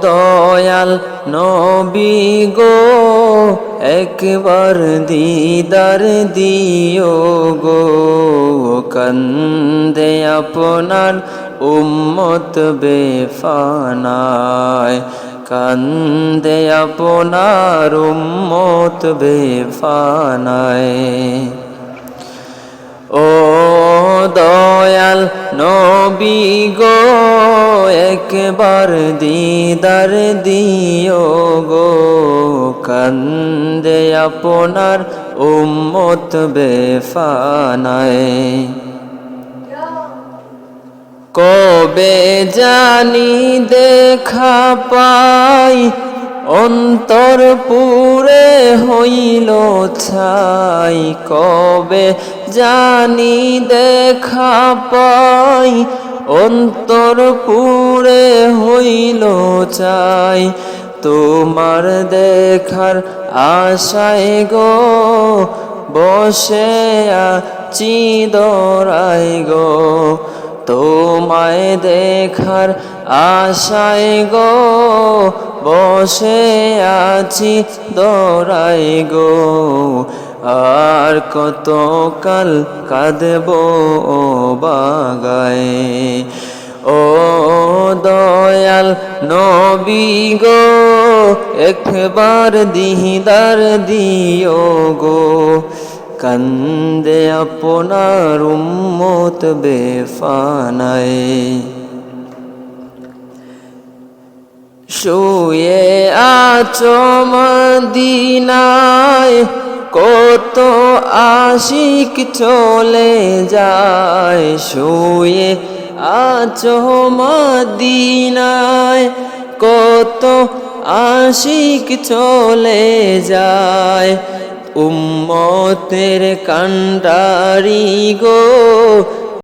দয়াল নবী গো একবার দিদার দিও গো কান্দে আপনার উম্মত বেফানায় কান্দে আপনার উম্মত বেফানায় ও দয়াল নবী গো একবার দিদার দিও গো কান্দে আপনার উম্মত বেফানায় কবে জানি দেখা পাই অন্তর পুরে হইল ছাই কবে জানি দেখা পাই অন্তর পুরে হইল চাই তোমার দেখার আশায় গো বসে আছি দরাই গো তোমায় দেখার আশায় গো বসে আছি দরাই গো আর কত কাল কাঁদব বাগায় ও দয়াল নবী গো একবার দিদার দিও গো কান্দে আপনার উম্মত বেফানায় শুয়ে আছো মদিনায় কত আশিক চলে যায় শুয়ে আছো মদিনায় কত আশিক চলে যায় উম্মতের কান্ডারি গো